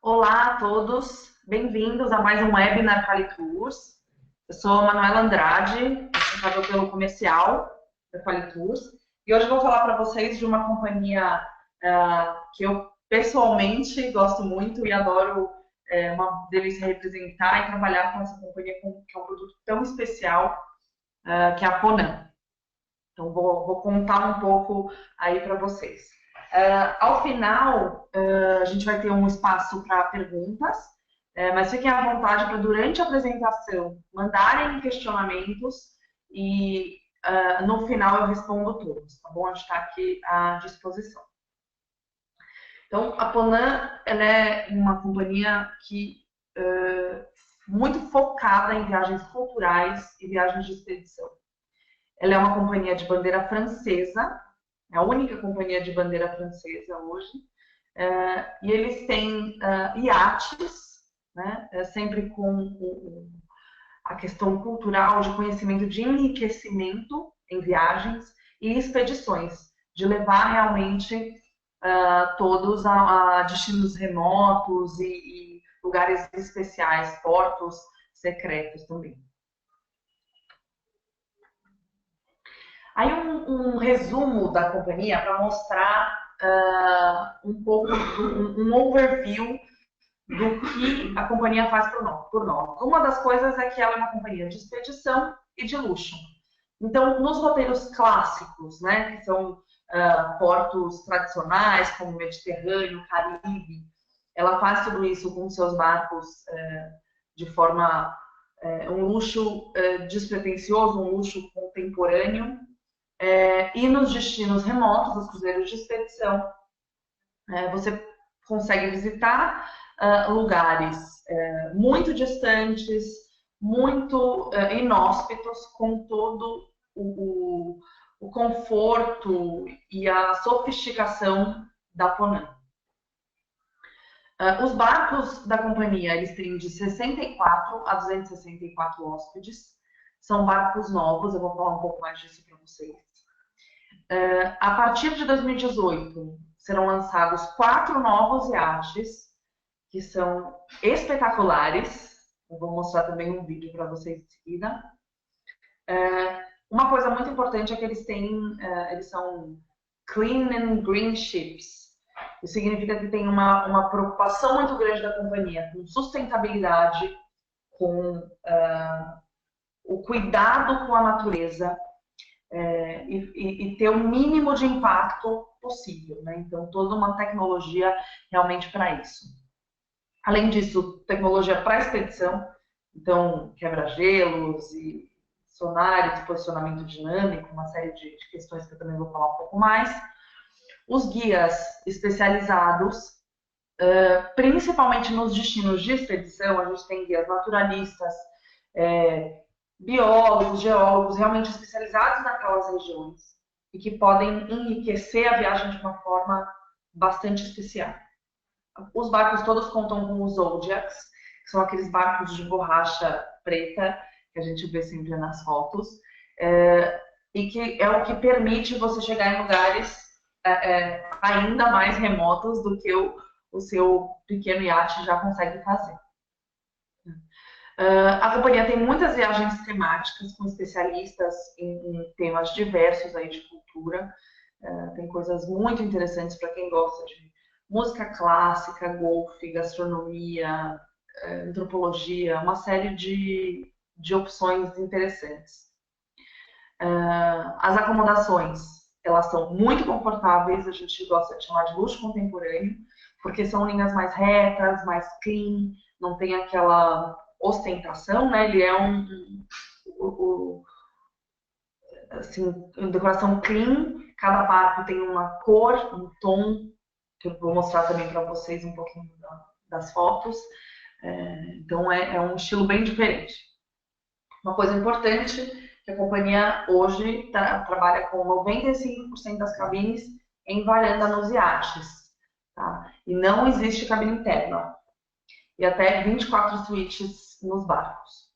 Olá a todos, bem-vindos a mais um webinar Qualitours. Eu sou a Manuela Andrade, responsável pelo comercial da Qualitours, e hoje eu vou falar para vocês de uma companhia que eu pessoalmente gosto muito e adoro, uma delícia representar e trabalhar com essa companhia, que é um produto tão especial, que é a Ponan. Então, vou contar um pouco aí para vocês. Ao final, a gente vai ter um espaço para perguntas, mas fiquem à vontade para, durante a apresentação, mandarem questionamentos e no final eu respondo todos, tá bom? A gente está aqui à disposição. Então, a Ponan, ela é uma companhia que muito focada em viagens culturais e viagens de expedição. Ela é uma companhia de bandeira francesa, é a única companhia de bandeira francesa hoje, e eles têm iates, né, sempre com a questão cultural, de conhecimento, de enriquecimento em viagens e expedições, de levar realmente todos a destinos remotos e lugares especiais, portos secretos também. Aí um resumo da companhia para mostrar um pouco, um overview do que a companhia faz por nós. Uma das coisas é que ela é uma companhia de expedição e de luxo. Então, nos roteiros clássicos, né, que são portos tradicionais, como o Mediterrâneo, Caribe, ela faz tudo isso com seus barcos de forma, um luxo despretensioso, um luxo contemporâneo, e nos destinos remotos, os cruzeiros de expedição, você consegue visitar lugares muito distantes, muito inóspitos, com todo o conforto e a sofisticação da Ponan. Os barcos da companhia, eles têm de 64 a 264 hóspedes. São barcos novos, eu vou falar um pouco mais disso para vocês. A partir de 2018, serão lançados 4 novos iates, que são espetaculares. Eu vou mostrar também um vídeo para vocês em seguida. Uma coisa muito importante é que eles são clean and green ships. Isso significa que tem uma preocupação muito grande da companhia com sustentabilidade, com o cuidado com a natureza, e ter o mínimo de impacto possível, né? Então, toda uma tecnologia realmente para isso. Além disso, tecnologia para expedição, então quebra-gelos e sonares, posicionamento dinâmico, uma série de questões que eu também vou falar um pouco mais. Os guias especializados, principalmente nos destinos de expedição, a gente tem guias naturalistas, biólogos, geólogos, realmente especializados naquelas regiões e que podem enriquecer a viagem de uma forma bastante especial. Os barcos todos contam com os Zodiacs, que são aqueles barcos de borracha preta que a gente vê sempre nas fotos, e que é o que permite você chegar em lugares ainda mais remotos do que o seu pequeno iate já consegue fazer. A companhia tem muitas viagens temáticas com especialistas em temas diversos aí de cultura. Tem coisas muito interessantes para quem gosta de música clássica, golfe, gastronomia, antropologia, uma série de opções interessantes. As acomodações, elas são muito confortáveis, a gente gosta de chamar de luxo contemporâneo, porque são linhas mais retas, mais clean, não tem aquela ostentação, né? Ele é assim, decoração clean. Cada barco tem uma cor, um tom, que eu vou mostrar também para vocês um pouquinho das fotos. Então é um estilo bem diferente. Uma coisa importante que a companhia hoje trabalha com 95% das cabines em varanda nos iates, tá? E não existe cabine interna. E até 24 suítes nos barcos.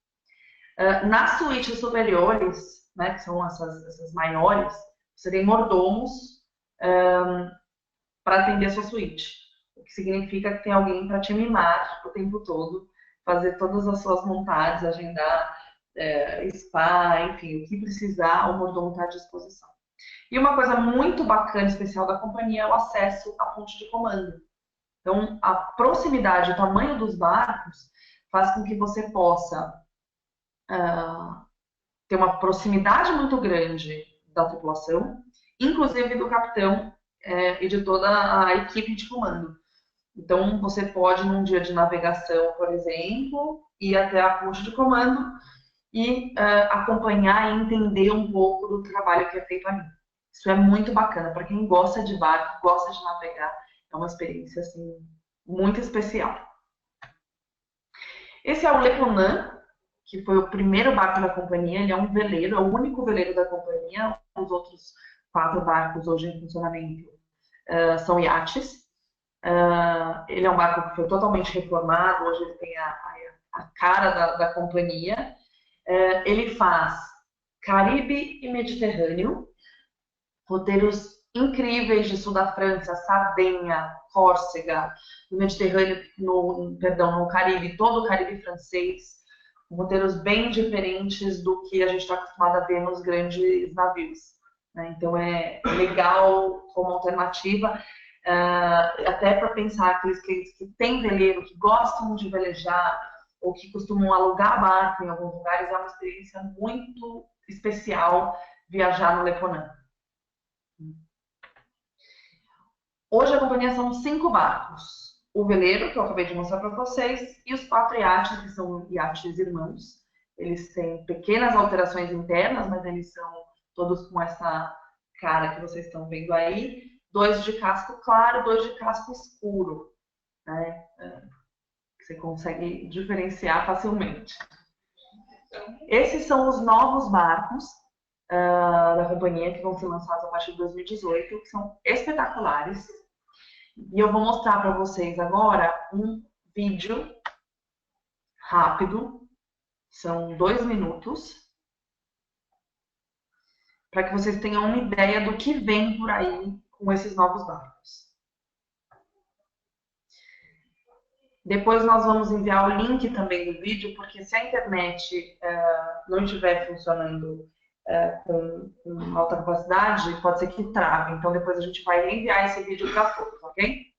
Nas suítes superiores, né, que são essas maiores, você tem mordomos para atender a sua suíte. o que significa que tem alguém para te mimar o tempo todo, fazer todas as suas vontades, agendar spa, enfim, o que precisar, o mordomo está à disposição. E uma coisa muito bacana, especial da companhia é o acesso à ponte de comando. Então, a proximidade, o tamanho dos barcos faz com que você possa ter uma proximidade muito grande da tripulação, inclusive do capitão e de toda a equipe de comando. Então, você pode, num dia de navegação, por exemplo, ir até a ponte de comando e acompanhar e entender um pouco do trabalho que é feito ali. Isso é muito bacana. Para quem gosta de barco, gosta de navegar, é uma experiência assim, muito especial. Esse é o Le Ponant, que foi o primeiro barco da companhia. Ele é um veleiro, é o único veleiro da companhia. Os outros 4 barcos hoje em funcionamento são iates. Ele é um barco que foi totalmente reformado, hoje ele tem a cara da companhia. Ele faz Caribe e Mediterrâneo, roteiros incríveis de sul da França, Sardenha, Córcega, no Mediterrâneo, no Caribe, todo o Caribe francês, roteiros bem diferentes do que a gente está acostumado a ver nos grandes navios. Né? Então é legal como alternativa, até para pensar aqueles que têm veleiro, que gostam de velejar, ou que costumam alugar barco em alguns lugares, é uma experiência muito especial viajar no Le Ponant. Hoje a companhia são 5 barcos. O veleiro, que eu acabei de mostrar para vocês, e os 4 iates, que são iates irmãos. Eles têm pequenas alterações internas, mas eles são todos com essa cara que vocês estão vendo aí. 2 de casco claro, 2 de casco escuro. Né? Você consegue diferenciar facilmente. Esses são os novos barcos da companhia que vão ser lançados a partir de 2018, que são espetaculares. E eu vou mostrar para vocês agora um vídeo rápido, são 2 minutos, para que vocês tenham uma ideia do que vem por aí com esses novos barcos. Depois nós vamos enviar o link também do vídeo, porque se a internet não estiver funcionando com alta capacidade, pode ser que trave. Então depois a gente vai enviar esse vídeo para todos, ok?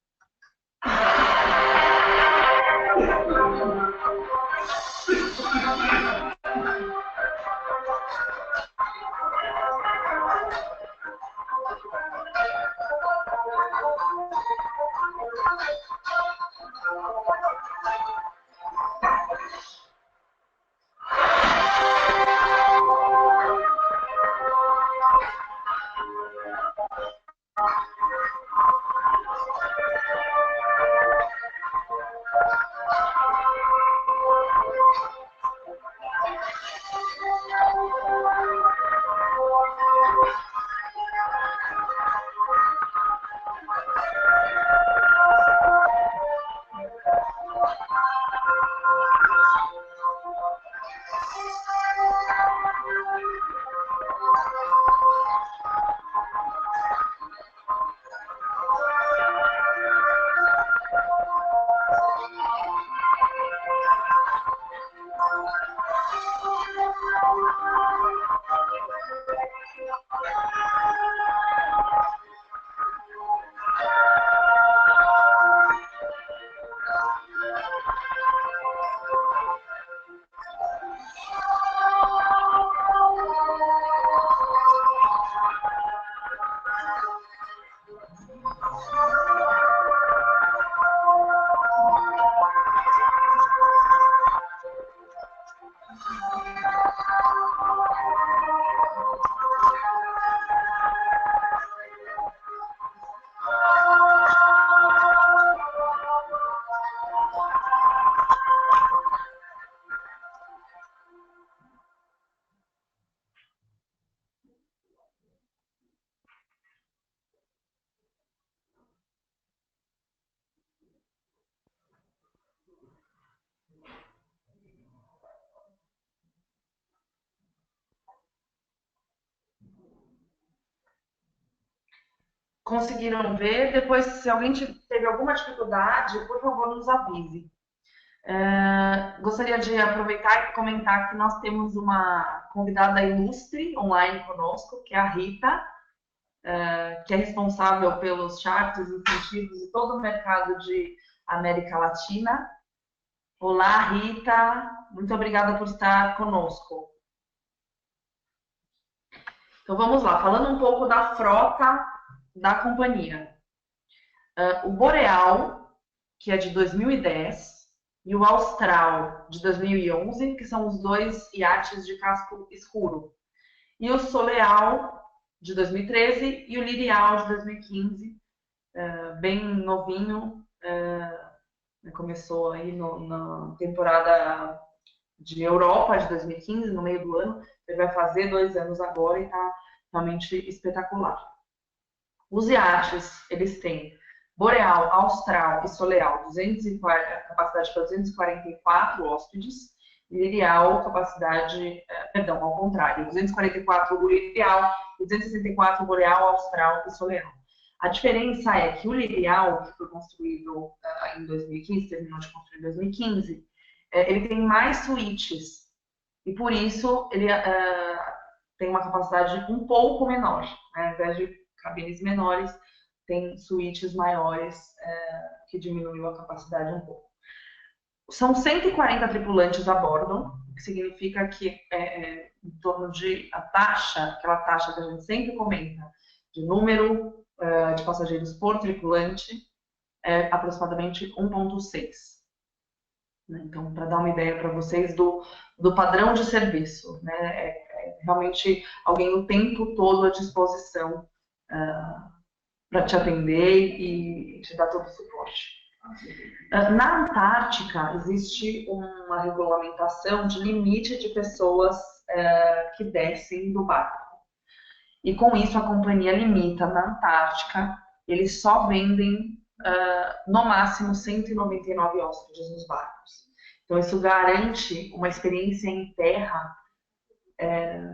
Conseguiram ver? Depois, se alguém teve teve alguma dificuldade, por favor, nos avise. Gostaria de aproveitar e comentar que nós temos uma convidada ilustre online conosco, que é a Rita, que é responsável pelos charts, incentivos e todo o mercado de América Latina. Olá, Rita, muito obrigada por estar conosco. Então vamos lá, falando um pouco da frota da companhia. O Boreal, que é de 2010, e o Austral, de 2011, que são os dois iates de casco escuro. E o Soleal, de 2013, e o Lirial, de 2015, bem novinho, começou aí na temporada de Europa de 2015, no meio do ano. Ele vai fazer 2 anos agora e está realmente espetacular. Os iates, eles têm Boreal, Austral e Soleal, capacidade para 244 hóspedes, e Lirial, capacidade, perdão, ao contrário, 244 o Lirial e 264 o Boreal, Austral e Soleal. A diferença é que o Lirial, que foi construído em 2015, terminou de construir em 2015, ele tem mais suítes, e por isso ele tem uma capacidade um pouco menor, né? Ao invés de cabines menores, tem suítes maiores, que diminuiu a capacidade um pouco. São 140 tripulantes a bordo, o que significa que em torno de aquela taxa que a gente sempre comenta, de número de passageiros por tripulante, é aproximadamente 1,6. Então, para dar uma ideia para vocês do padrão de serviço, né? Realmente alguém o tempo todo à disposição para te atender e te dar todo o suporte. Na Antártica, existe uma regulamentação de limite de pessoas que descem do barco. E com isso, a companhia limita na Antártica, eles só vendem no máximo 199 hóspedes nos barcos. Então, isso garante uma experiência em terra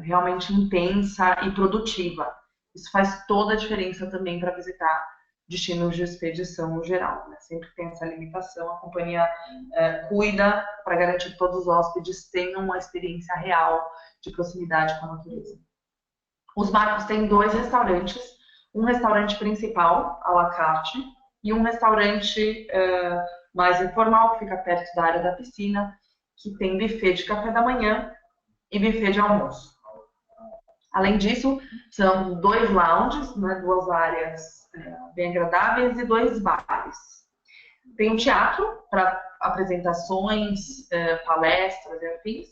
realmente intensa e produtiva. Isso faz toda a diferença também para visitar destinos de expedição no geral, né? Sempre tem essa limitação, a companhia cuida para garantir que todos os hóspedes tenham uma experiência real de proximidade com a natureza. Os barcos têm 2 restaurantes, um restaurante principal, à la carte, e um restaurante mais informal, que fica perto da área da piscina, que tem buffet de café da manhã e buffet de almoço. Além disso, são 2 lounges, né, 2 áreas bem agradáveis e 2 bares. Tem um teatro para apresentações, palestras e afins,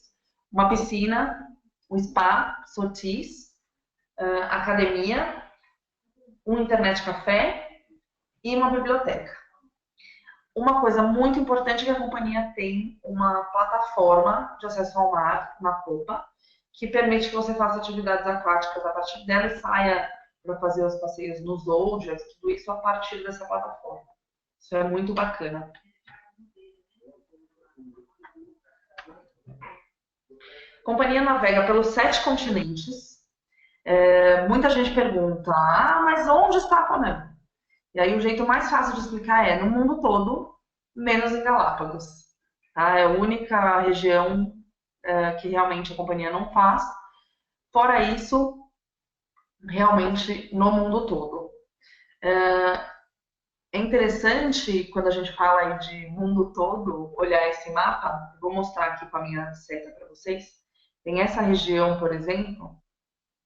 uma piscina, um spa, sortis, academia, um internet café e uma biblioteca. Uma coisa muito importante é que a companhia tem uma plataforma de acesso ao mar na popa, que permite que você faça atividades aquáticas a partir dela e saia para fazer os passeios nos outros, tudo isso a partir dessa plataforma. Isso é muito bacana. A companhia navega pelos 7 continentes. Muita gente pergunta, mas onde está a Panamá? E aí o jeito mais fácil de explicar é no mundo todo, menos em Galápagos. Tá? É a única região que realmente a companhia não faz. Fora isso, realmente no mundo todo. É interessante, quando a gente fala aí de mundo todo, olhar esse mapa. Vou mostrar aqui com a minha seta para vocês. Tem essa região, por exemplo,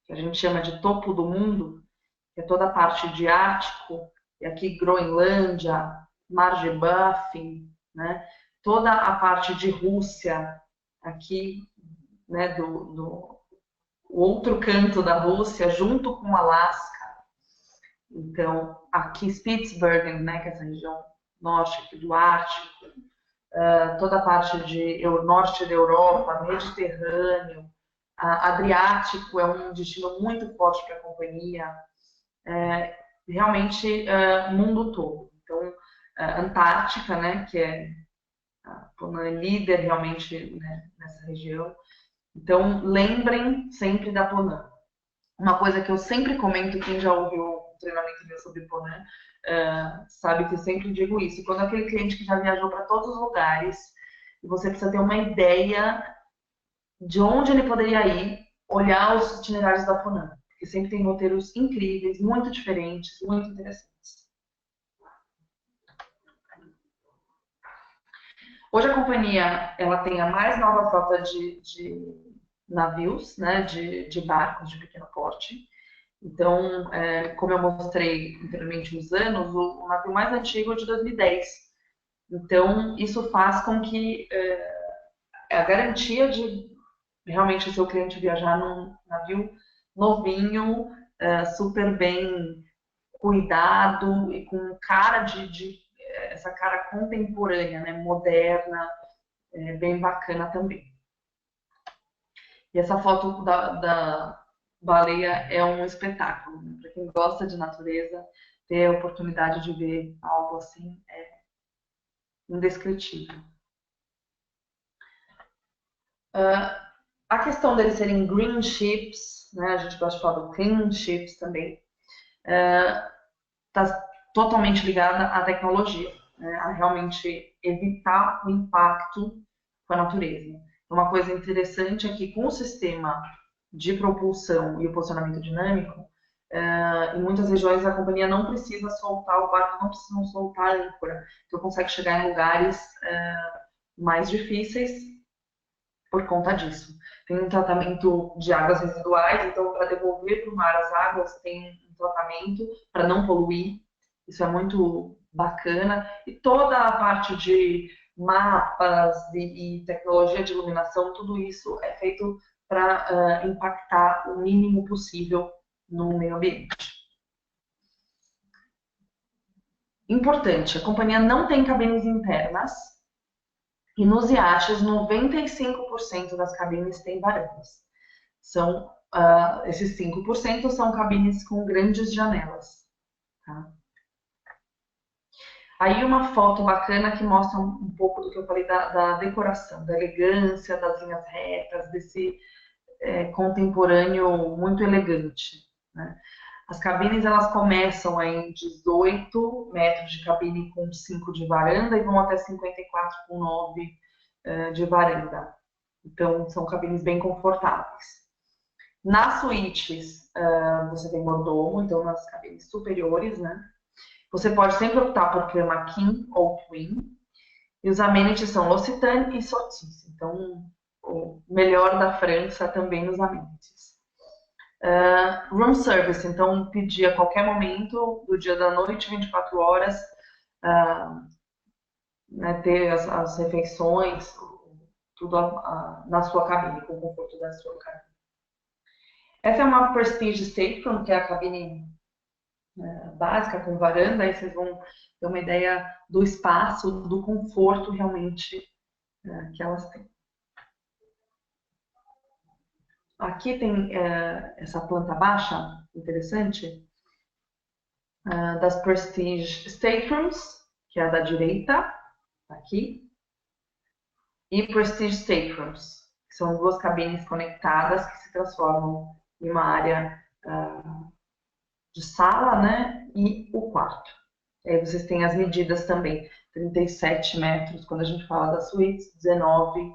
que a gente chama de topo do mundo, que é toda a parte de Ártico, e aqui Groenlândia, Mar de Baffin, né? Toda a parte de Rússia, aqui, né, do outro canto da Rússia, junto com Alasca. Então, aqui Spitsbergen, né, que é essa região norte aqui do Ártico, toda a parte de norte da Europa, Mediterrâneo, Adriático é um destino muito forte para a companhia, realmente mundo todo. Então, Antártica, né, que é líder realmente, né, nessa região. Então, lembrem sempre da Ponam. Uma coisa que eu sempre comento, quem já ouviu treinamento meu sobre Ponant, sabe que eu sempre digo isso. Quando aquele cliente que já viajou para todos os lugares, e você precisa ter uma ideia de onde ele poderia ir, olhar os itinerários da Ponant, porque sempre tem roteiros incríveis, muito diferentes, muito interessantes. Hoje a companhia ela tem a mais nova frota de navios, né, de barcos de pequeno porte. Então, como eu mostrei anteriormente os anos, o navio mais antigo é de 2010. Então, isso faz com que a garantia de realmente o seu cliente viajar num navio novinho, super bem cuidado e com cara essa cara contemporânea, né, moderna, bem bacana também. E essa foto da baleia é um espetáculo, né? Para quem gosta de natureza, ter a oportunidade de ver algo assim é indescritível. A questão deles serem green ships, né? A gente gosta de falar do clean ships também, está totalmente ligada à tecnologia, né? A realmente evitar o impacto com a natureza. Uma coisa interessante é que com o sistema de propulsão e o posicionamento dinâmico, em muitas regiões a companhia não precisa soltar, o barco não precisa soltar a âncora, então consegue chegar em lugares mais difíceis por conta disso. Tem um tratamento de águas residuais, então para devolver para o mar as águas tem um tratamento para não poluir, isso é muito bacana, e toda a parte de mapas e tecnologia de iluminação, tudo isso é feito para impactar o mínimo possível no meio ambiente. Importante, a companhia não tem cabines internas e nos iates 95% das cabines têm varandas. Esses 5% são cabines com grandes janelas. Tá? Aí uma foto bacana que mostra um pouco do que eu falei da decoração, da elegância, das linhas retas, desse contemporâneo muito elegante. Né? As cabines elas começam em 18 metros de cabine com 5 de varanda e vão até 54 com 9 de varanda. Então são cabines bem confortáveis. Nas suítes você tem mordomo, então nas cabines superiores, né? Você pode sempre optar por cama king ou twin. E os amenities são L'Occitane e Sotis. Então, o melhor da França também nos amenities. Room service, então pedir a qualquer momento do dia da noite, 24 horas, né, ter as refeições, tudo na sua cabine, com o conforto da sua cabine. Essa é uma Prestige Stateroom, que é a cabine básica com varanda, aí vocês vão ter uma ideia do espaço, do conforto realmente que elas têm. Aqui tem essa planta baixa, interessante, das Prestige Staterooms, que é a da direita, aqui, e Prestige Staterooms, que são duas cabines conectadas que se transformam em uma área de sala, né, e o quarto. Aí vocês têm as medidas também, 37 metros quando a gente fala das suítes, 19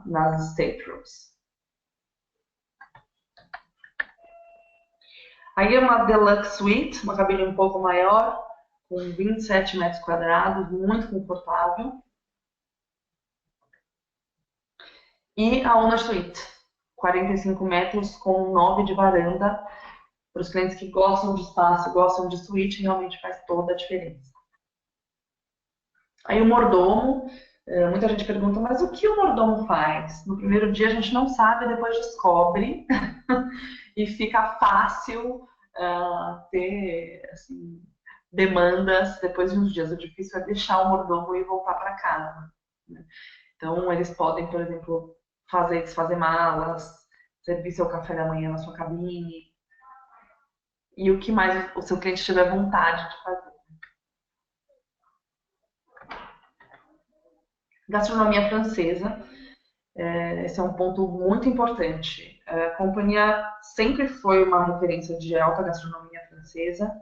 nas staterooms. Aí é uma Deluxe Suite, uma cabine um pouco maior, com 27 metros quadrados, muito confortável. E a Owner Suite, 45 metros com 9 de varanda. Para os clientes que gostam de espaço, gostam de suíte, realmente faz toda a diferença. Aí o mordomo, muita gente pergunta, mas o que o mordomo faz? No primeiro dia a gente não sabe, depois descobre e fica fácil ter assim, demandas depois de uns dias. O difícil é deixar o mordomo e voltar para casa. Né? Então eles podem, por exemplo, fazer e desfazer malas, servir seu café da manhã na sua cabine, e o que mais o seu cliente tiver vontade de fazer. Gastronomia francesa, esse é um ponto muito importante. A companhia sempre foi uma referência de alta gastronomia francesa. francesa,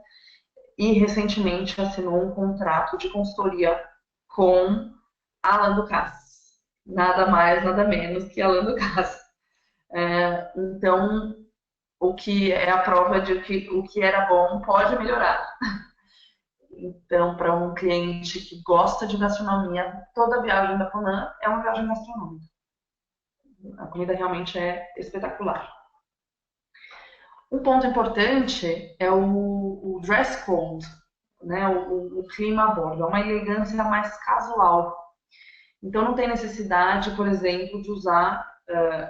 e recentemente assinou um contrato de consultoria com Alain Ducasse. Nada mais, nada menos que Alain Ducasse. Então, o que é a prova de que o que era bom pode melhorar. Então, para um cliente que gosta de gastronomia, toda viagem da Conan é uma viagem gastronômica. A comida realmente é espetacular. Um ponto importante é o dress code, né? O clima a bordo. É uma elegância mais casual. Então, não tem necessidade, por exemplo, de usar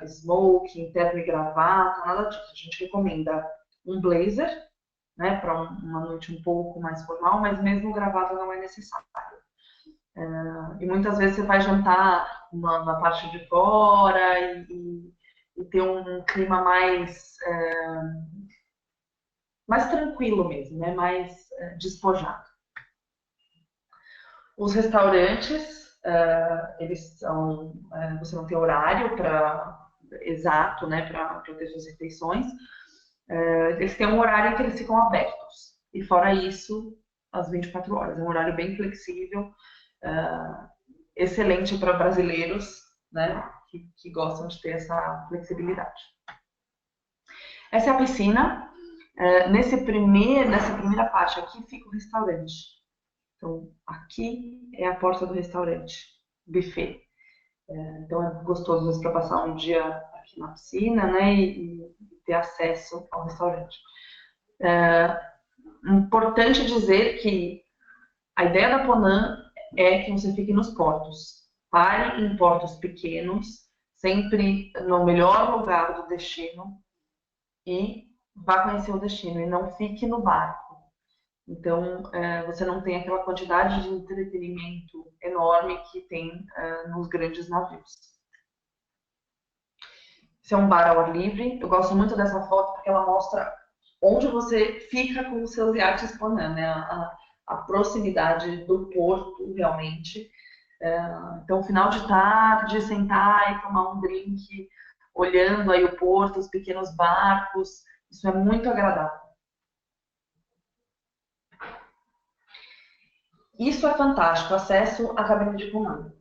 smoking, terno e gravata, nada disso. A gente recomenda um blazer, né, para uma noite um pouco mais formal, mas mesmo gravata não é necessário. E muitas vezes você vai jantar na parte de fora e ter um clima mais tranquilo mesmo, né, mais despojado. Os restaurantes, eles são, você não tem horário exato, né, para ter suas refeições. Eles têm um horário em que eles ficam abertos. E fora isso, às 24 horas. É um horário bem flexível, excelente para brasileiros, né, que gostam de ter essa flexibilidade. Essa é a piscina. Nessa primeira parte aqui fica o restaurante. Então, aqui é a porta do restaurante, buffet. Então, é gostoso para passar um dia aqui na piscina, né, e ter acesso ao restaurante. Importante dizer que a ideia da Conan é que você fique nos portos. Pare em portos pequenos, sempre no melhor lugar do destino, e vá conhecer o destino, e não fique no barco. Então, você não tem aquela quantidade de entretenimento enorme que tem nos grandes navios. Esse é um bar ao ar livre. Eu gosto muito dessa foto porque ela mostra onde você fica com os seus iates Conan, né? A proximidade do porto, realmente. Então, final de tarde, sentar e tomar um drink, olhando aí o porto, os pequenos barcos, isso é muito agradável. Isso é fantástico, acesso à cabine de comando.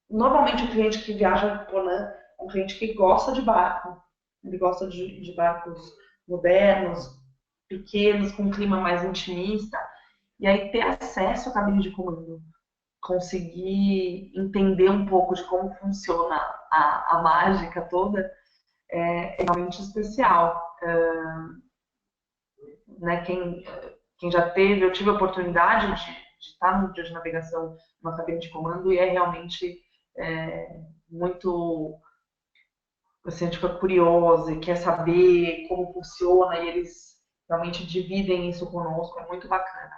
Normalmente o cliente que viaja de Conan é um cliente que gosta de barco, ele gosta de barcos modernos, pequenos, com um clima mais intimista, e aí ter acesso à cabine de comando, conseguir entender um pouco de como funciona a mágica toda, é realmente especial. Né, quem já teve, eu tive a oportunidade de estar no dia de navegação numa cabine de comando e é realmente muito. Você fica curiosa e quer saber como funciona e eles realmente dividem isso conosco, é muito bacana.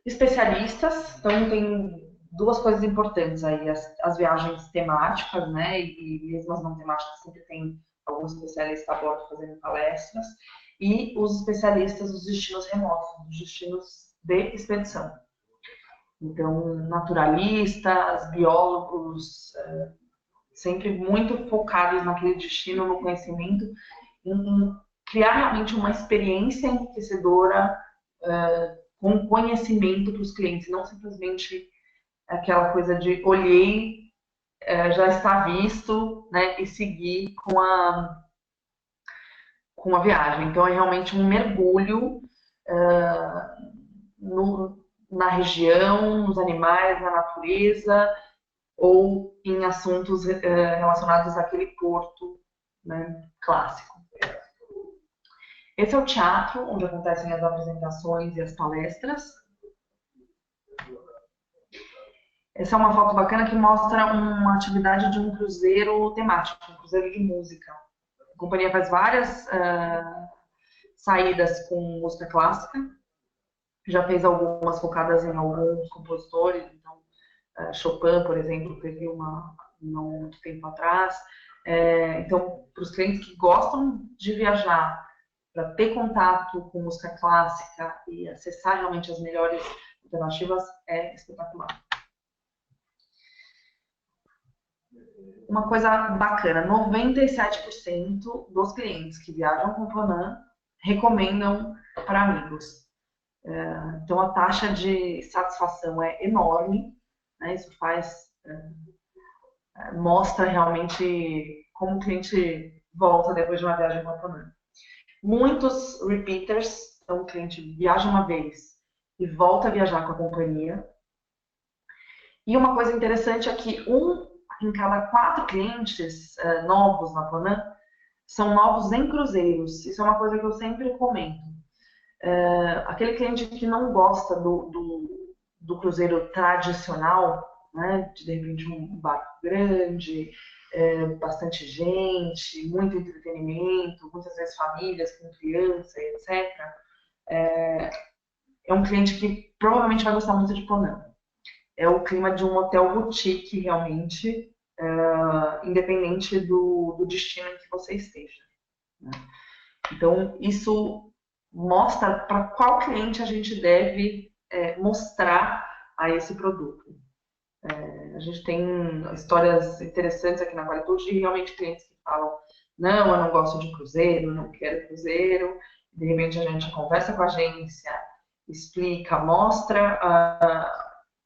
Especialistas, então tem duas coisas importantes aí, as viagens temáticas, né, e mesmo as não temáticas sempre tem alguns especialistas a bordo fazendo palestras, e os especialistas dos destinos remotos, dos destinos de expedição. Então, naturalistas, biólogos, sempre muito focados naquele destino, no conhecimento, em criar realmente uma experiência enriquecedora com conhecimento para os clientes, não simplesmente aquela coisa de olhei, já está visto, né, e seguir com a viagem. Então, é realmente um mergulho na região, nos animais, na natureza, ou em assuntos relacionados àquele porto, né, clássico. Esse é o teatro, onde acontecem as apresentações e as palestras. Essa é uma foto bacana que mostra uma atividade de um cruzeiro temático, um cruzeiro de música. A companhia faz várias saídas com música clássica, já fez algumas focadas em alguns compositores, então Chopin, por exemplo, teve uma não muito tempo atrás. Então, para os clientes que gostam de viajar, para ter contato com música clássica e acessar realmente as melhores alternativas, é espetacular. uma coisa bacana, 97% dos clientes que viajam com Panam recomendam para amigos. Então a taxa de satisfação é enorme, né? Isso mostra realmente como o cliente volta depois de uma viagem com a Panam. Muitos repeaters, então o cliente viaja uma vez e volta a viajar com a companhia. E uma coisa interessante é que 1 em cada 4 clientes novos na Panam são novos em cruzeiros. Isso é uma coisa que eu sempre comento. Aquele cliente que não gosta do cruzeiro tradicional, né, de repente um barco grande, bastante gente, muito entretenimento, muitas vezes famílias com criança, etc. É um cliente que provavelmente vai gostar muito de Panam. É o clima de um hotel boutique, realmente, independente do destino em que você esteja, né? Então, isso mostra para qual cliente a gente deve mostrar a esse produto. A gente tem histórias interessantes aqui na Qualitude de realmente clientes que falam: não, eu não gosto de cruzeiro, não quero cruzeiro. De repente a gente conversa com a agência, explica, mostra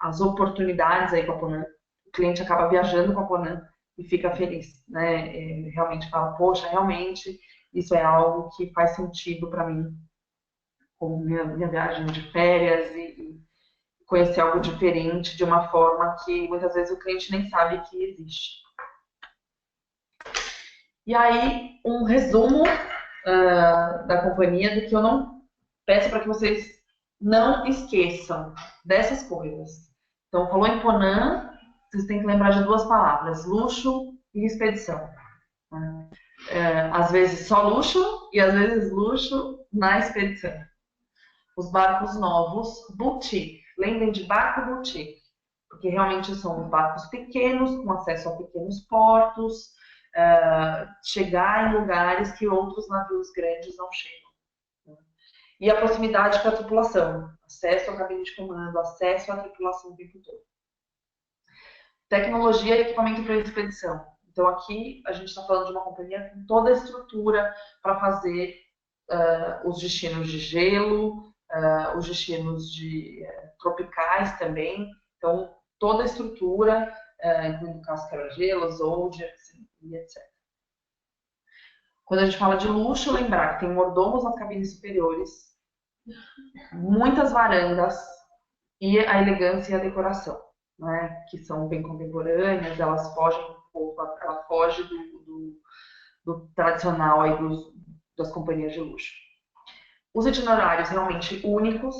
as oportunidades aí com a Panam. O cliente acaba viajando com a Panam e fica feliz, né? Ele realmente fala: poxa, realmente isso é algo que faz sentido para mim, como minha viagem de férias, e conhecer algo diferente de uma forma que muitas vezes o cliente nem sabe que existe. E aí, um resumo da companhia, do que eu não peço para que vocês não esqueçam dessas coisas. Então, falou em Panam, vocês têm que lembrar de 2 palavras: luxo e expedição. Às vezes só luxo e às vezes luxo na expedição. Os barcos novos, boutique. Lembrem de barco boutique, porque realmente são os barcos pequenos, com acesso a pequenos portos, chegar em lugares que outros navios grandes não chegam. E a proximidade com a tripulação, acesso à cabine de comando, acesso à tripulação o tempo todo. Tecnologia e equipamento para expedição. Então aqui a gente está falando de uma companhia com toda a estrutura para fazer os destinos de gelo, os destinos tropicais também. Então toda a estrutura, incluindo casca-gelos, Zodiacs e etc. Quando a gente fala de luxo, lembrar que tem mordomos nas cabines superiores, muitas varandas e a elegância e a decoração, né, que são bem contemporâneas, elas fogem um pouco, ela foge do tradicional aí das companhias de luxo. Os itinerários realmente únicos,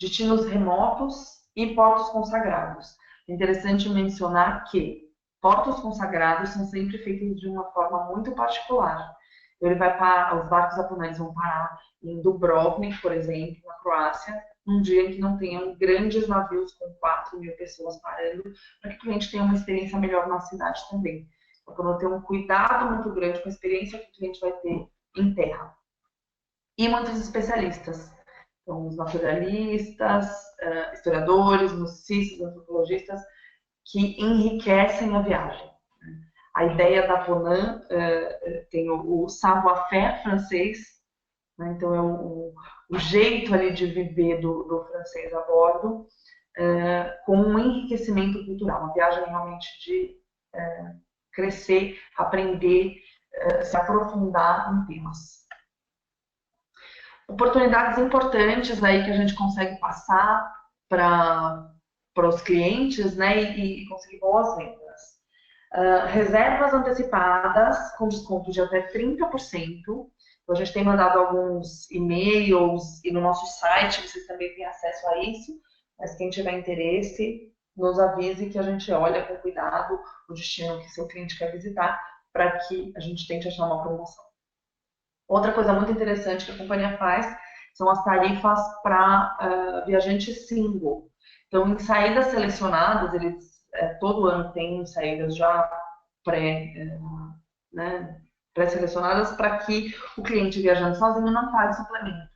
destinos remotos e portos consagrados. É interessante mencionar que portos consagrados são sempre feitos de uma forma muito particular. Ele vai os barcos japoneses vão parar em Dubrovnik, por exemplo, na Croácia, num dia em que não tenham grandes navios com 4.000 pessoas parando, para que o cliente tenha uma experiência melhor na cidade também. Então, quando ter um cuidado muito grande com a experiência que o cliente vai ter em terra. E muitos especialistas. Então, os naturalistas, historiadores, musicistas, antropologistas, que enriquecem a viagem. A ideia da Panam tem o savoir-faire francês, né? Então é o jeito ali de viver do francês a bordo, com um enriquecimento cultural, uma viagem realmente de crescer, aprender, se aprofundar em temas. Oportunidades importantes aí que a gente consegue passar para os clientes, né, e conseguir boas vendas. Reservas antecipadas com desconto de até 30%. Então, a gente tem mandado alguns e-mails e no nosso site vocês também têm acesso a isso. Mas quem tiver interesse, nos avise que a gente olha com cuidado o destino que seu cliente quer visitar para que a gente tente achar uma promoção. Outra coisa muito interessante que a companhia faz são as tarifas para viajante single. Então, em saídas selecionadas, eles todo ano tem saídas já pré-selecionadas para que o cliente viajando sozinho não pague suplemento.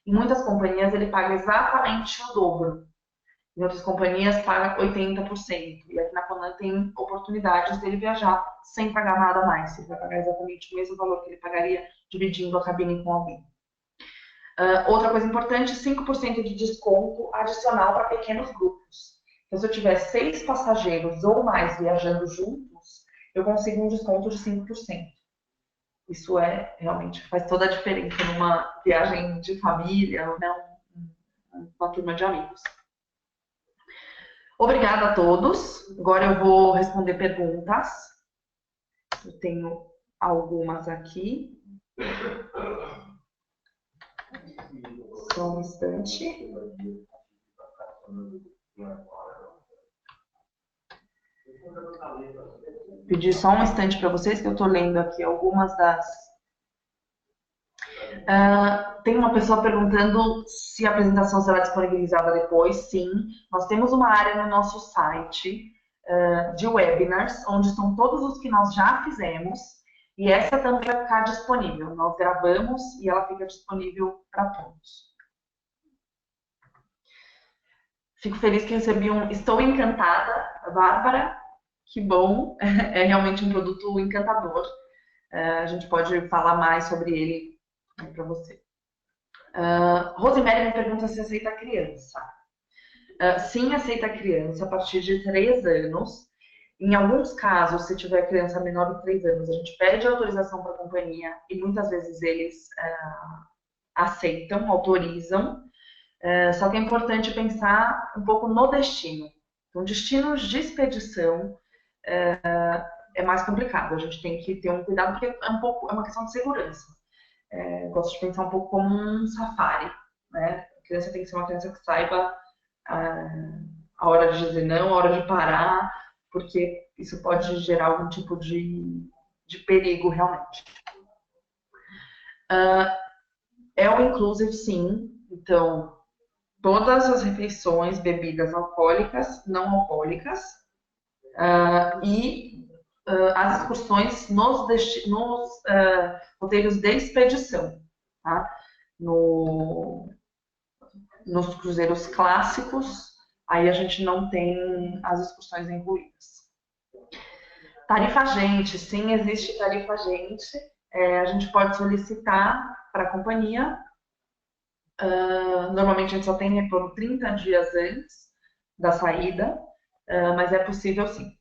Em muitas companhias ele paga exatamente o dobro. Em outras companhias paga 80%. E aqui na Conan tem oportunidades dele viajar sem pagar nada a mais. Ele vai pagar exatamente o mesmo valor que ele pagaria dividindo a cabine com alguém. Outra coisa importante, 5% de desconto adicional para pequenos grupos. Então, se eu tiver 6 passageiros ou mais viajando juntos, eu consigo um desconto de 5%. Isso realmente faz toda a diferença numa viagem de família ou não, uma turma de amigos. Obrigada a todos. Agora eu vou responder perguntas. Eu tenho algumas aqui. Só um instante. Pedir só um instante para vocês, que eu estou lendo aqui algumas das... tem uma pessoa perguntando se a apresentação será disponibilizada depois. Sim, nós temos uma área no nosso site de webinars, onde estão todos os que nós já fizemos, e essa também vai ficar disponível. Nós gravamos e ela fica disponível para todos. Fico feliz que recebi Estou encantada, Bárbara. Que bom, é realmente um produto encantador. A gente pode falar mais sobre ele para você. Rosemary me pergunta se aceita criança. Sim, aceita criança a partir de 3 anos. Em alguns casos, se tiver criança menor de 3 anos, a gente pede autorização para a companhia e muitas vezes eles aceitam, autorizam. Só que é importante pensar um pouco no destino. Então, destinos de expedição é mais complicado. A gente tem que ter um cuidado, porque é uma questão de segurança. Gosto de pensar um pouco como um safari, né? A criança tem que ser uma criança que saiba a hora de dizer não, a hora de parar, porque isso pode gerar algum tipo de perigo realmente. É um inclusive, sim. Então, todas as refeições, bebidas alcoólicas, não alcoólicas, e as excursões nos roteiros de expedição, tá? Nos cruzeiros clássicos, aí a gente não tem as excursões incluídas. Tarifa agente, sim, existe tarifa agente. A gente pode solicitar para a companhia. Normalmente a gente só tem retorno 30 dias antes da saída, mas é possível sim.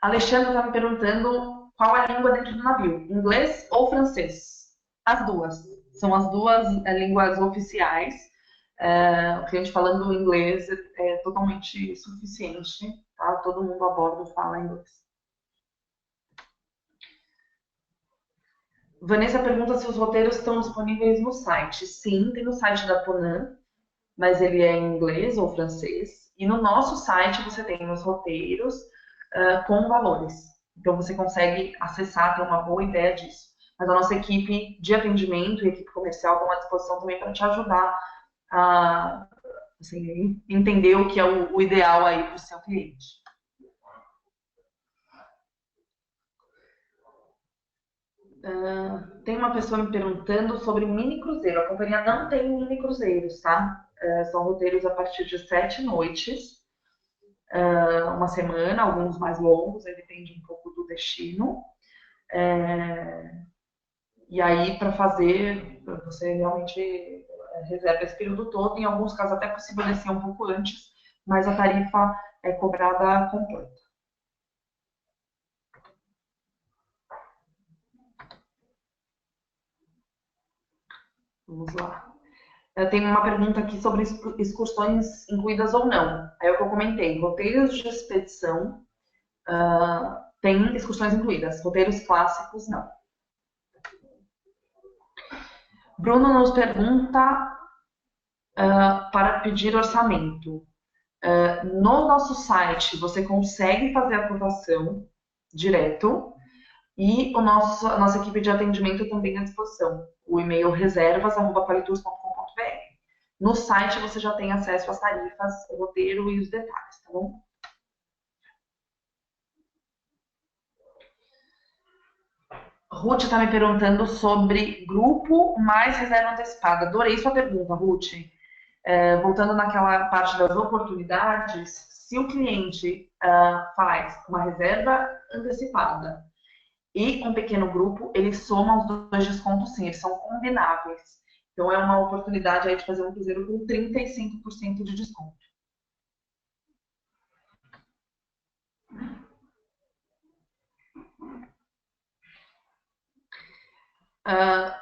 Alexandre está me perguntando qual é a língua dentro do navio, inglês ou francês? As duas. São as duas línguas oficiais. O cliente falando inglês é totalmente suficiente, tá? Todo mundo a bordo fala inglês. Vanessa pergunta se os roteiros estão disponíveis no site. Sim, tem no site da Conan, mas ele é em inglês ou francês. E no nosso site você tem os roteiros com valores. Então você consegue acessar, ter uma boa ideia disso. Mas a nossa equipe de atendimento e equipe comercial estão à disposição também para te ajudar a assim, entender o que é o ideal aí para o seu cliente. Tem uma pessoa me perguntando sobre mini cruzeiro. A companhia não tem mini cruzeiros, tá? São roteiros a partir de 7 noites, uma semana, alguns mais longos, aí depende um pouco do destino. E aí, para fazer, você realmente reserva esse período todo. Em alguns casos, até é possível descer um pouco antes, mas a tarifa é cobrada completa. Vamos lá. Tem uma pergunta aqui sobre excursões incluídas ou não. É o que eu comentei. Roteiros de expedição tem excursões incluídas. Roteiros clássicos, não. Bruno nos pergunta para pedir orçamento. No nosso site, você consegue fazer a aprovação direto e a nossa equipe de atendimento também à disposição. O e-mail reservas@qualitours.com.br. No site você já tem acesso às tarifas, o roteiro e os detalhes, tá bom? Ruth está me perguntando sobre grupo mais reserva antecipada. Adorei sua pergunta, Ruth. voltando naquela parte das oportunidades, se o cliente faz uma reserva antecipada e um pequeno grupo, ele soma os dois descontos sim, eles são combináveis. Então é uma oportunidade aí de fazer um cruzeiro com 35% de desconto.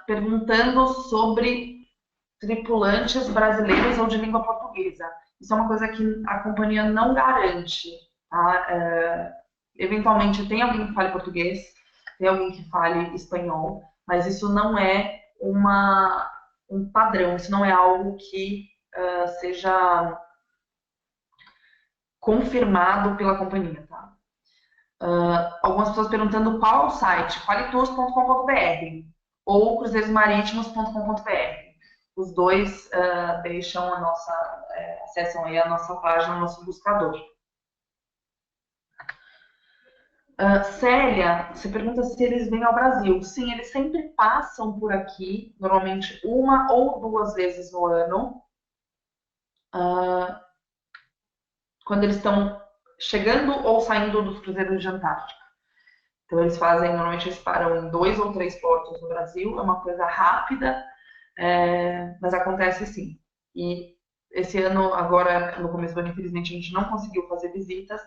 Perguntando sobre tripulantes brasileiros ou de língua portuguesa. Isso é uma coisa que a companhia não garante. Tá? Eventualmente tem alguém que fale português, tem alguém que fale espanhol, mas isso não é um padrão, isso não é algo que seja confirmado pela companhia. Tá? Algumas pessoas perguntando qual é o site, qualitours.com.br ou cruzeirosmarítimos.com.br. Os dois deixam acessam aí a nossa página, o nosso buscador. Célia, você pergunta se eles vêm ao Brasil. Sim, eles sempre passam por aqui, normalmente uma ou duas vezes no ano, quando eles estão chegando ou saindo dos cruzeiros de Antártica. Então eles normalmente eles param em 2 ou 3 portos no Brasil, é uma coisa rápida, mas acontece sim. E esse ano, agora, no começo do ano, infelizmente, a gente não conseguiu fazer visitas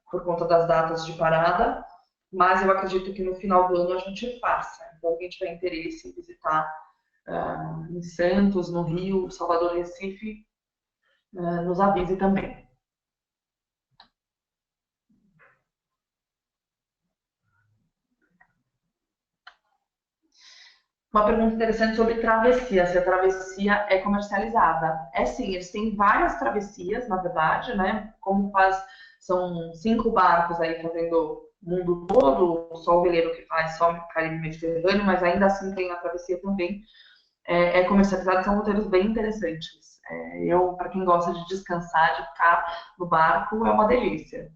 por conta das datas de parada, mas eu acredito que no final do ano a gente faça. Então, quem tiver interesse em visitar em Santos, no Rio, Salvador, Recife, nos avise também. Uma pergunta interessante sobre travessia, se a travessia é comercializada. É sim, eles têm várias travessias, na verdade, né? São 5 barcos aí fazendo o mundo todo, só o veleiro que faz só o Caribe Mediterrâneo, mas ainda assim tem a travessia também. É comercializada, são roteiros bem interessantes. Para quem gosta de descansar, de ficar no barco, é uma delícia.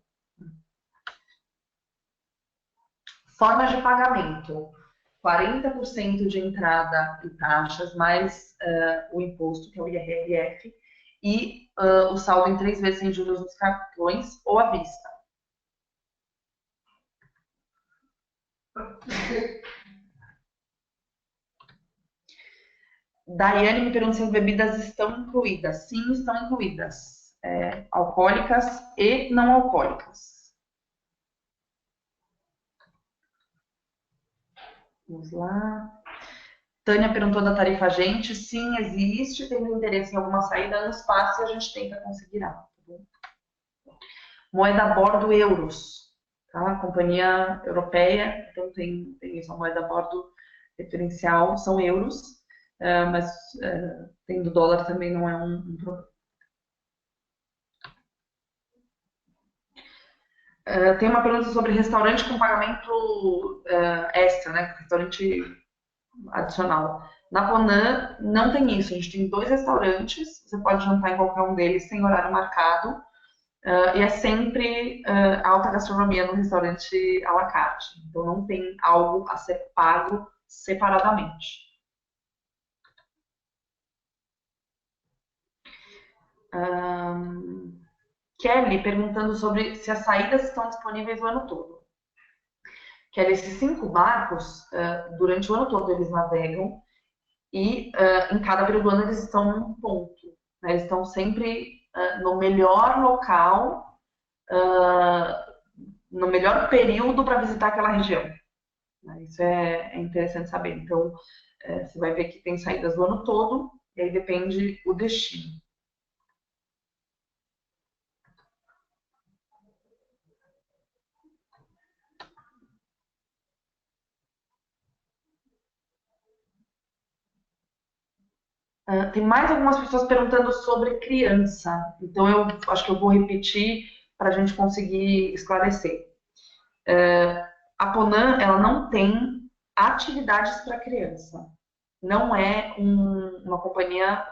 Formas de pagamento. 40% de entrada e taxas, mais o imposto, que é o IRRF, e o saldo em 3 vezes sem juros nos cartões ou à vista. Daiane me pergunta se as bebidas estão incluídas. Sim, estão incluídas. Alcoólicas e não alcoólicas. Vamos lá. Tânia perguntou da tarifa agente. Sim, existe. Tendo interesse em alguma saída, nos passe e a gente tenta conseguir algo. Tá? Moeda a bordo euros. Tá? Companhia europeia, então tem isso, a moeda a bordo referencial são euros, mas tendo dólar também não é um problema. Tem uma pergunta sobre restaurante com pagamento extra, né? Restaurante adicional. Na Conan não tem isso, a gente tem 2 restaurantes, você pode jantar em qualquer um deles sem horário marcado, e é sempre alta gastronomia no restaurante à la carte, então não tem algo a ser pago separadamente. Kelly perguntando sobre se as saídas estão disponíveis o ano todo. Kelly, esses 5 barcos, durante o ano todo eles navegam e em cada período do ano eles estão num ponto. Né? Eles estão sempre no melhor local, no melhor período para visitar aquela região. Né? Isso é interessante saber. Então, você vai ver que tem saídas do ano todo, e aí depende o destino. Tem mais algumas pessoas perguntando sobre criança, então eu acho que eu vou repetir para a gente conseguir esclarecer. A Ponan, ela não tem atividades para criança, não é uma companhia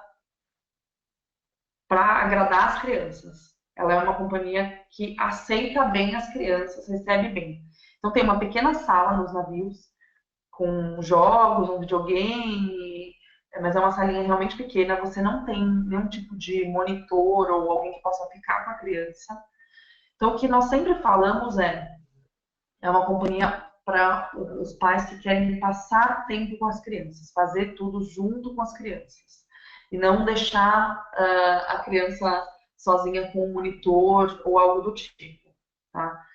para agradar as crianças. Ela é uma companhia que aceita bem as crianças, recebe bem. Então tem uma pequena sala nos navios com jogos, um videogame, mas é uma salinha realmente pequena, você não tem nenhum tipo de monitor ou alguém que possa ficar com a criança. Então, o que nós sempre falamos é uma companhia para os pais que querem passar tempo com as crianças, fazer tudo junto com as crianças. E não deixar a criança sozinha com um monitor ou algo do tipo. Tá?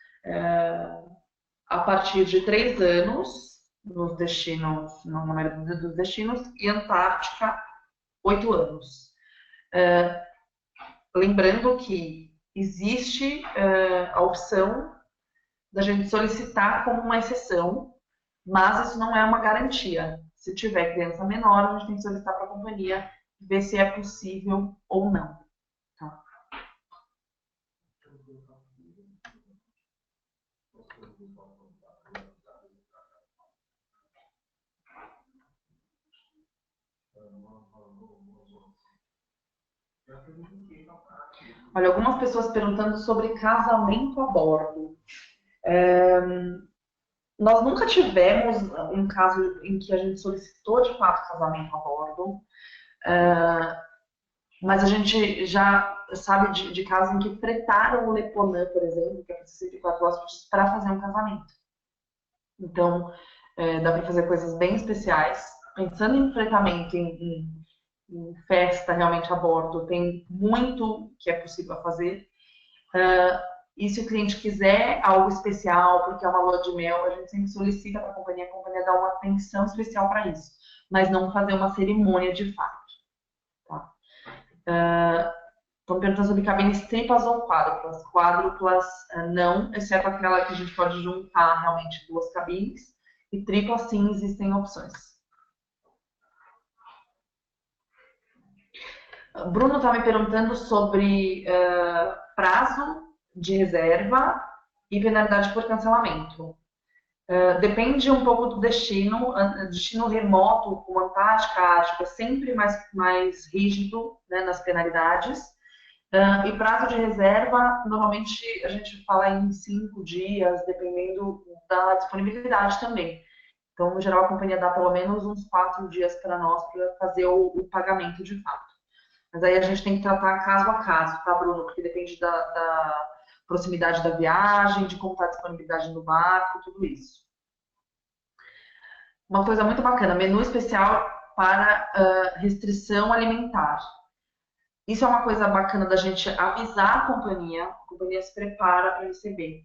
A partir de 3 anos, nos destinos, na maioria dos destinos, e Antártica, 8 anos. Lembrando que existe a opção da gente solicitar como uma exceção, mas isso não é uma garantia. Se tiver criança menor, a gente tem que solicitar para a companhia ver se é possível ou não. Tá? Olha, algumas pessoas perguntando sobre casamento a bordo. Nós nunca tivemos um caso em que a gente solicitou de fato casamento a bordo, mas a gente já sabe de casos em que fretaram o Leponã, por exemplo, que é para 64 hóspedes, para fazer um casamento. Então, dá para fazer coisas bem especiais. Pensando em fretamento, em festa realmente a bordo, tem muito que é possível fazer. E se o cliente quiser algo especial, porque é uma lua de mel, a gente sempre solicita para a companhia dá uma atenção especial para isso, mas não fazer uma cerimônia de fato. Tá? Estão perguntando sobre cabines triplas ou quádruplas. Quádruplas não, exceto aquela que a gente pode juntar realmente duas cabines. E triplas sim, existem opções. Bruno está me perguntando sobre prazo de reserva e penalidade por cancelamento. Depende um pouco do destino. Destino remoto, como Antártica, Ártica, é sempre mais rígido, né, nas penalidades. E prazo de reserva, normalmente a gente fala em 5 dias, dependendo da disponibilidade também. Então, no geral, a companhia dá pelo menos uns 4 dias para nós para fazer o pagamento de fato. Mas aí a gente tem que tratar caso a caso, tá, Bruno? Porque depende da proximidade da viagem, de como está a disponibilidade no barco, tudo isso. Uma coisa muito bacana, menu especial para restrição alimentar. Isso é uma coisa bacana da gente avisar a companhia se prepara para receber.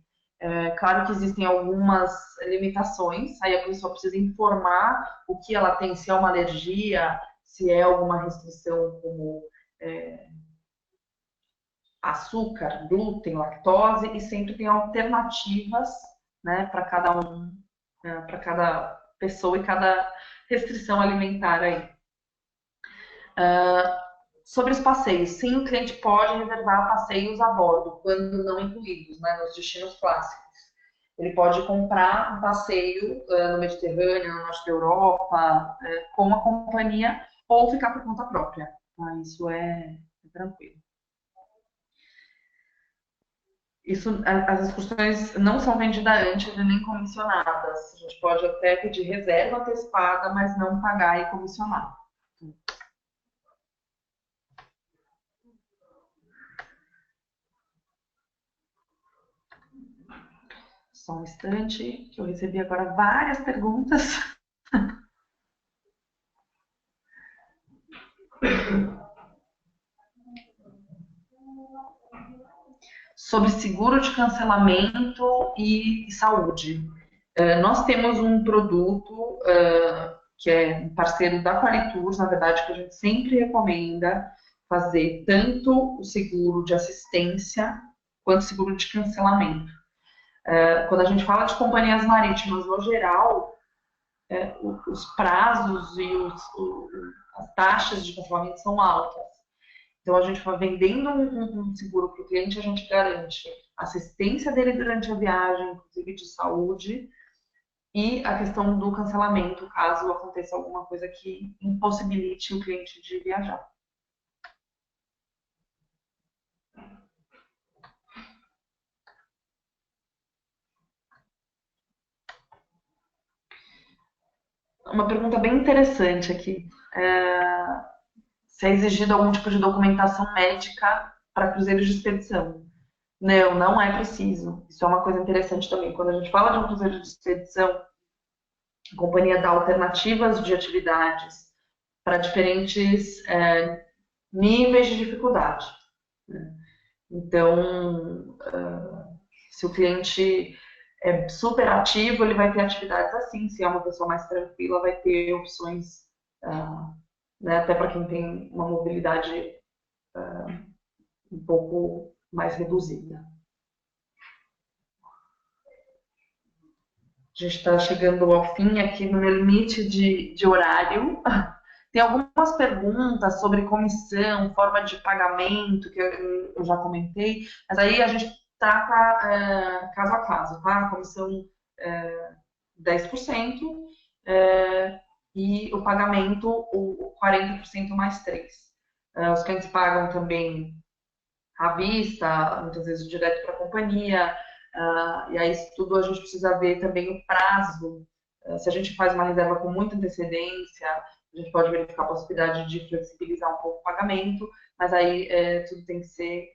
Claro que existem algumas limitações, aí a pessoa precisa informar o que ela tem, se é uma alergia, se é alguma restrição como açúcar, glúten, lactose, e sempre tem alternativas, né, para cada um, para cada pessoa e cada restrição alimentar aí. Sobre os passeios, sim, o cliente pode reservar passeios a bordo, quando não incluídos, né, nos destinos clássicos. Ele pode comprar um passeio no Mediterrâneo, no norte da Europa, com a companhia, ou ficar por conta própria. Tá? Isso é tranquilo. As excursões não são vendidas antes e nem comissionadas. A gente pode até pedir reserva antecipada, mas não pagar e comissionar. Só um instante, que eu recebi agora várias perguntas. Sobre seguro de cancelamento e saúde. Nós temos um produto que é um parceiro da Qualitours, na verdade, que a gente sempre recomenda fazer tanto o seguro de assistência quanto o seguro de cancelamento. Quando a gente fala de companhias marítimas no geral, os prazos e as taxas de cancelamento são altas. Então, a gente vai vendendo um seguro para o cliente, a gente garante a assistência dele durante a viagem, inclusive de saúde, e a questão do cancelamento, caso aconteça alguma coisa que impossibilite o cliente de viajar. uma pergunta bem interessante aqui. Se é exigido algum tipo de documentação médica para cruzeiros de expedição. Não, não é preciso. Isso é uma coisa interessante também. Quando a gente fala de um cruzeiro de expedição, a companhia dá alternativas de atividades para diferentes níveis de dificuldade. Né? Então, se o cliente é super ativo, ele vai ter atividades assim. Se é uma pessoa mais tranquila, vai ter opções, né, até para quem tem uma mobilidade um pouco mais reduzida. A gente está chegando ao fim aqui no meu limite de horário. Tem algumas perguntas sobre comissão, forma de pagamento, que eu já comentei, mas aí a gente trata caso a caso, tá? A comissão 10% e o pagamento o 40% mais 3%. Os clientes pagam também à vista, muitas vezes direto para a companhia, e aí isso tudo a gente precisa ver também o prazo. Se a gente faz uma reserva com muita antecedência, a gente pode verificar a possibilidade de flexibilizar um pouco o pagamento, mas aí tudo tem que ser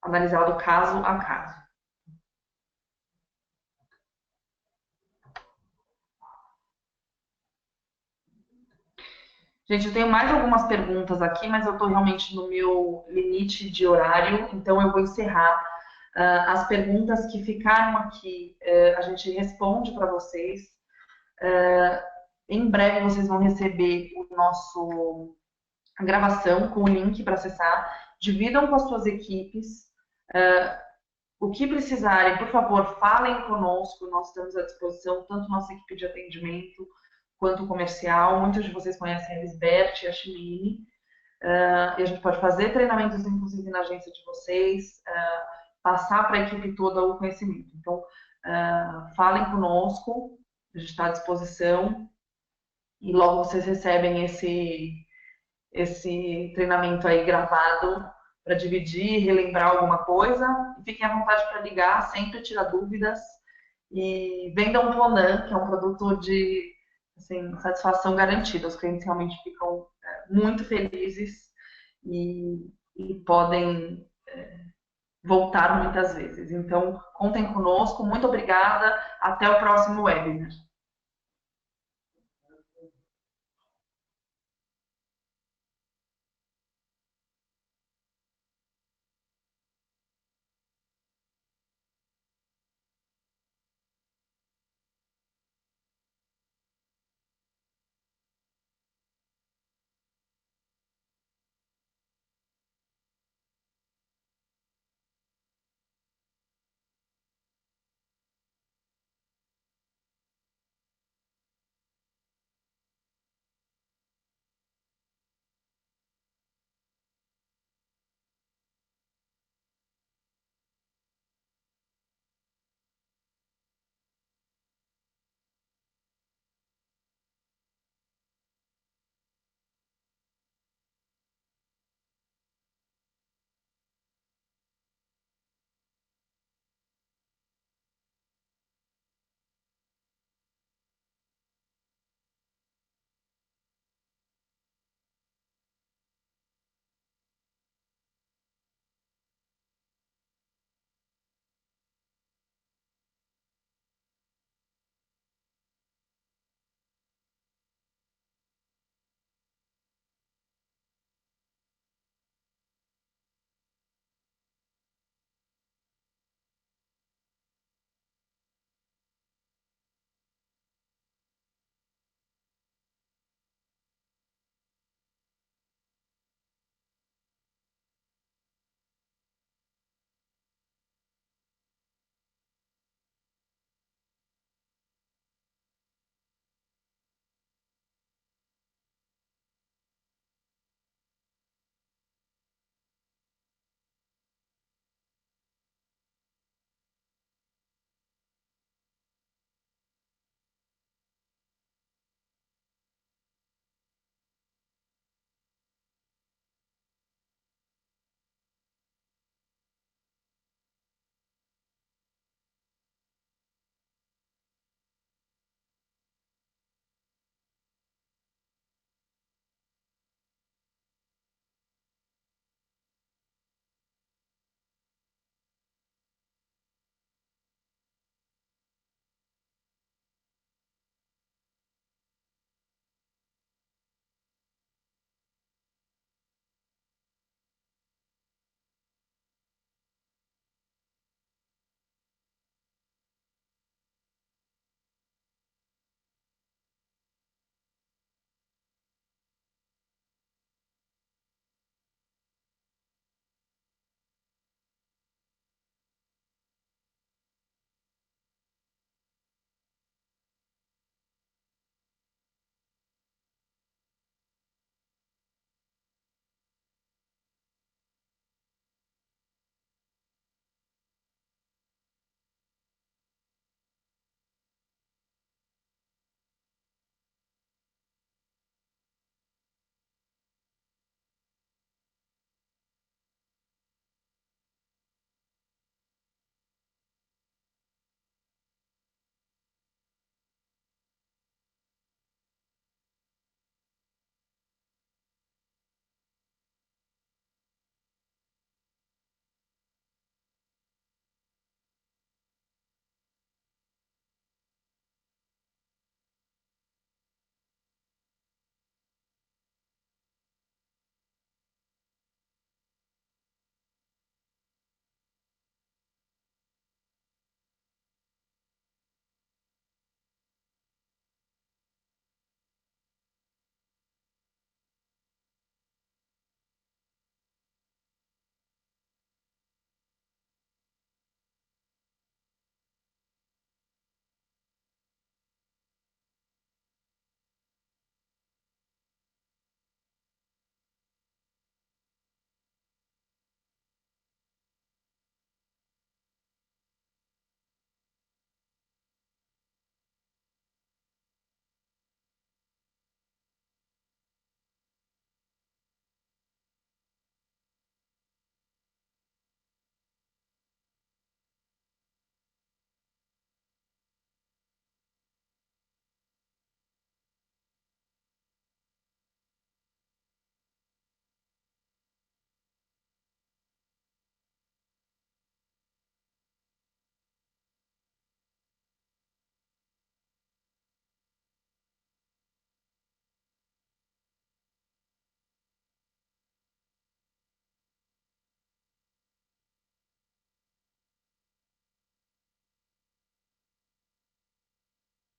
analisado caso a caso. Gente, eu tenho mais algumas perguntas aqui, mas eu estou realmente no meu limite de horário, então eu vou encerrar. As perguntas que ficaram aqui, a gente responde para vocês. Em breve vocês vão receber a gravação com o link para acessar. Dividam com as suas equipes. O que precisarem, por favor, falem conosco. Nós estamos à disposição, tanto nossa equipe de atendimento quanto comercial. Muitos de vocês conhecem a Lisbeth e a Chimine. E a gente pode fazer treinamentos, inclusive, na agência de vocês, passar para a equipe toda o conhecimento. Então, falem conosco, a gente está à disposição e logo vocês recebem esse treinamento aí gravado para dividir, relembrar alguma coisa. E fiquem à vontade para ligar, sempre tirar dúvidas. E vendam um Ronan, que é um produto de assim, satisfação garantida. Os clientes realmente ficam muito felizes e podem voltar muitas vezes. Então, contem conosco. Muito obrigada. Até o próximo webinar.